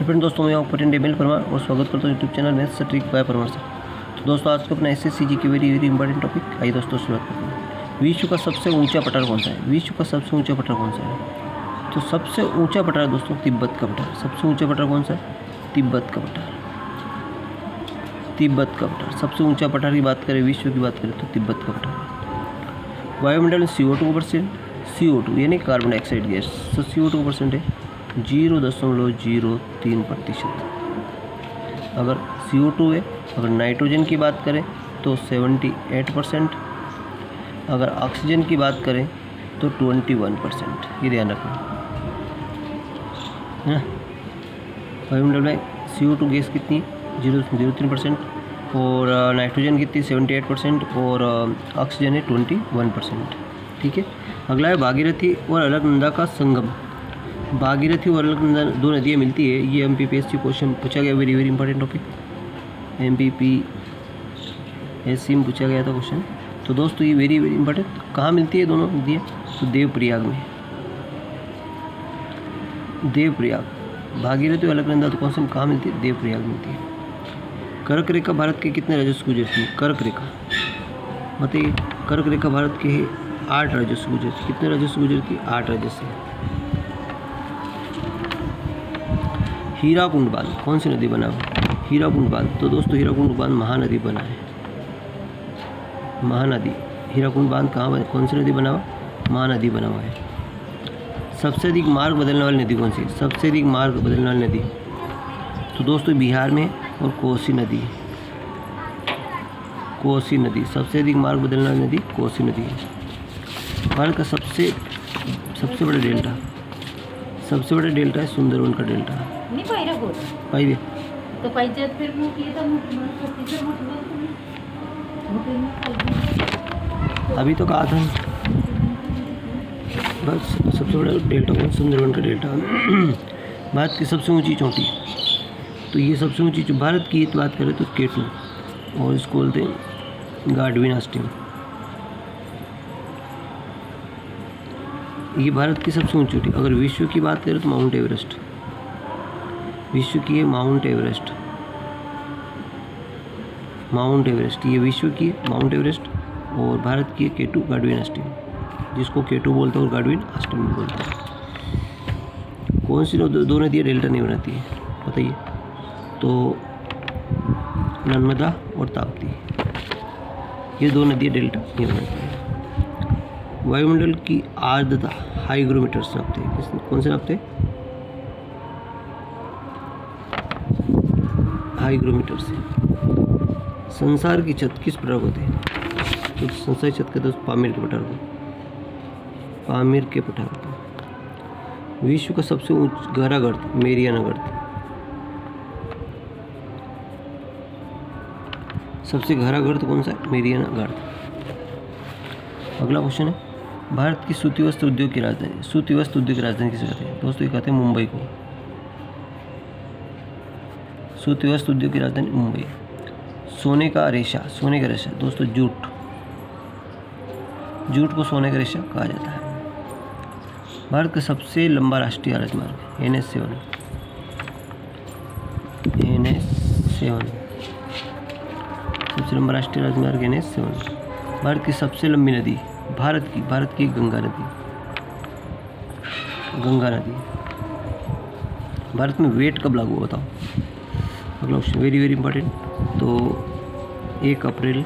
Friend दोस्तों, मैं operator डेमिल Parmar और स्वागत करता हूँ YouTube channel maths trick bye Parmar से। तो दोस्तों, आज का अपना SSCG की वेरी इंपॉर्टेंट टॉपिक। आइए दोस्तों शुरुआत करते हैं। विश्व का सबसे ऊंचा पठार कौन सा है? विश्व का सबसे ऊंचा पठार कौन सा है? तो सबसे ऊंचा पठार दोस्तों तिब्बत का पठार। सबसे ऊंचा पठार कौन सा है? तिब्बत का पठार। तिब्बत का पठार सबसे ऊंचा पठार की बात करें, विश्व की बात करें तो तिब्बत का पठार। वायुमंडल में CO2 परसेंट, CO2 यानी कार्बन डाइऑक्साइड गैस, तो CO2 परसेंट है 0.03%। अगर CO2 है, अगर नाइट्रोजन की बात करें तो 78%, अगर ऑक्सीजन की बात करें तो 21%। ये ध्यान रखना है ना। वायुमंडल में CO2 गैस कितनी है? 0.03%, और नाइट्रोजन कितनी? 78%, और ऑक्सीजन है 21%। ठीक है। अगला है भागीरथी और अलकनंदा का संगम। भागीरथी और अलकनंदा दो नदियाँ मिलती है। ये MPPSC क्वेश्चन पूछा गया, वेरी इंपॉर्टेंट टॉपिक। MPPSC में पूछा गया था क्वेश्चन। तो दोस्तों ये वेरी इंपॉर्टेंट। कहाँ मिलती है दोनों नदियाँ? तो देवप्रयाग में। देवप्रयाग, भागीरथी और अलकनंदा तो कौन से कहाँ मिलती है? देवप्रयाग मिलती है। कर्क रेखा भारत के कितने राज्यों से गुजरती है? कर्क रेखा बताइए। कर्क रेखा भारत के 8 राज्यों से गुजरती है। कितने राज्यों से गुजरती है? 8 राज्यों से। हीराकुंड बांध कौन सी नदी बना है? हीराकुंड बांध, तो दोस्तों हीराकुंड बांध महानदी बना है। महानदी, हीराकुंड बांध कहाँ, कौन सी नदी बना हुआ? महानदी बना हुआ है। सबसे अधिक मार्ग बदलने वाली नदी कौन सी? सबसे अधिक मार्ग बदलने वाली नदी तो दोस्तों बिहार में, और कोसी नदी। कोसी नदी सबसे अधिक मार्ग बदलने वाली नदी कोसी नदी है। भारत का सबसे बड़ा डेल्टा, सबसे बड़ा डेल्टा है सुंदरवन का डेल्टा। नहीं पायरा बोल पाइए तो पंचायत फिर मुंह किया था, अभी तो कहा था बस। सबसे बड़ा डेल्टा कौन? सुंदरवन का डेल्टा। भारत की सबसे ऊंची चोटी, तो ये सबसे ऊंची भारत की बात करें तो K2, और इसको बोलते हैं गार्डविन आस्टीन। ये भारत की सबसे ऊंची चोटी। अगर विश्व की बात करें तो माउंट एवरेस्ट। विश्व की है माउंट एवरेस्ट। माउंट एवरेस्ट ये विश्व की है, माउंट एवरेस्ट। और भारत की है K2 गार्डविन आस्टीन, जिसको K2 बोलते हैं और गार्डविन आस्टीन बोलते हैं। कौन सी दो नदियाँ डेल्टा नहीं बनाती है बताइए? तो नर्मदा और ताप्ती, ये दो नदियाँ डेल्टा नहीं बनाती है। वायुमंडल की आर्द्रता हाइग्रोमीटर से नापते हैं। कौन से नापते हैं? हाइग्रोमीटर से। संसार की छत किस प्रकार होती है? तो संसार की छत का दोस्त पामीर के पठार को, पामीर के पठार को। विश्व का सबसे गहरा गर्त मेरियाना गर्त। सबसे गहरा गर्त कौन सा है? मेरियाना गर्त। अगला क्वेश्चन है, भारत की सूती वस्त्र उद्योग की राजधानी। सूती वस्त्र उद्योग की राजधानी किसे कहते हैं? दोस्तों ये कहते हैं मुंबई को। सूती वस्त्र उद्योग की राजधानी मुंबई। सोने का रेशा, सोने का रेशा दोस्तों जूट। जूट को सोने का रेशा कहा जाता है। भारत का सबसे लंबा राष्ट्रीय राजमार्ग NH7। सबसे लंबा राष्ट्रीय राजमार्ग NH7। भारत की सबसे लंबी नदी, भारत की गंगा नदी। गंगा नदी। भारत में वेट कब लागू हुआ? बताओ। अगला क्वेश्चन वेरी इंपॉर्टेंट। तो 1 अप्रैल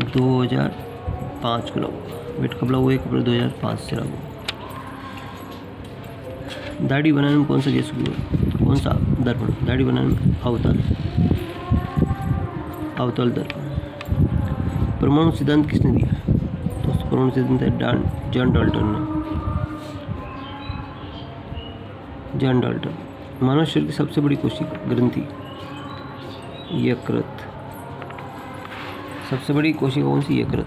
2005 को लागू हुआ। वेट कब लागू हुआ? 1 अप्रैल 2005 से लागू हुआ। दाढ़ी बनाने में कौन सा गैस उपयोग? कौन सा दर्पण? दाढ़ी बनाने में अवतल दर्पण। परमाणु सिद्धांत किसने दिया? दोस्तों परमाणु सिद्धांत है जॉन डाल्टन ने। John Dalton. मानव शरीर की सबसे बड़ी कोशिका ग्रंथि यकृत। सबसे बड़ी कोशिका कौन सी? यकृत।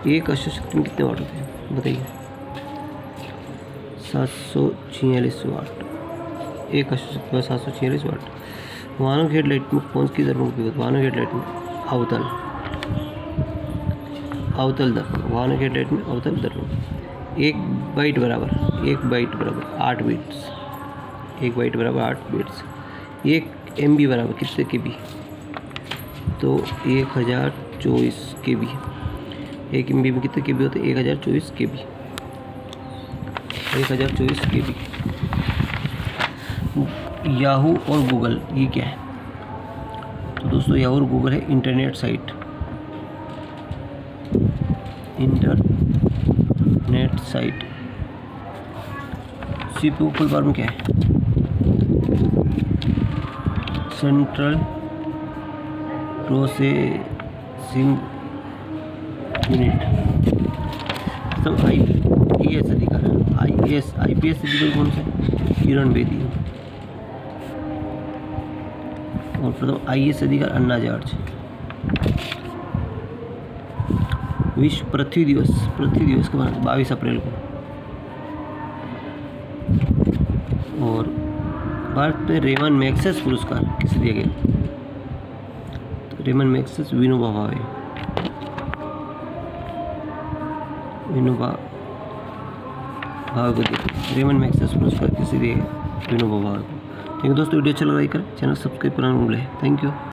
एक अश्व शक्ति में कितने वाट होते हैं बताइए? 746 वाट। एक अश्व शक्ति में 746 वाट। वाहनों की हेडलाइट में कौन सी दर्पण उपयोग? वाहनों की हेडलाइट में अवतल दर्पण। वाहनों की हेडलाइट में अवतल दर्पण। 1 बाइट बराबर 8 बिट्स। 1 बाइट बराबर 8 बिट्स। 1 MB बराबर कितने KB? तो 1024 KB। 1 MB में कितने KB होते हैं? 1024 KB। 1024 KB। याहू और गूगल ये क्या है? तो दोस्तों याहू और गूगल है internet site. Internet site. CPU full form क्या है? Central processing unit. तो IPS अधिकार, IPS अधिकारी कौन से? किरण बेदी। और प्रथम IAS अधिकार अन्ना जॉर्ज। विश्व पृथ्वी दिवस कब मनाते? 22 अप्रैल को। और भारत में रेमन मैग्सेस पुरस्कार किसे दिया गया? तो रेमन मैग्सेस विनोबा भावे। विनोबा भावे को दिया। रेमन मैग्सेस पुरस्कार किसे दिया गया? विनोबा भावे को। ठीक है दोस्तों, वीडियो अच्छा लगा लाइक करें, चैनल सब्सक्राइब करना भूलें। Thank you.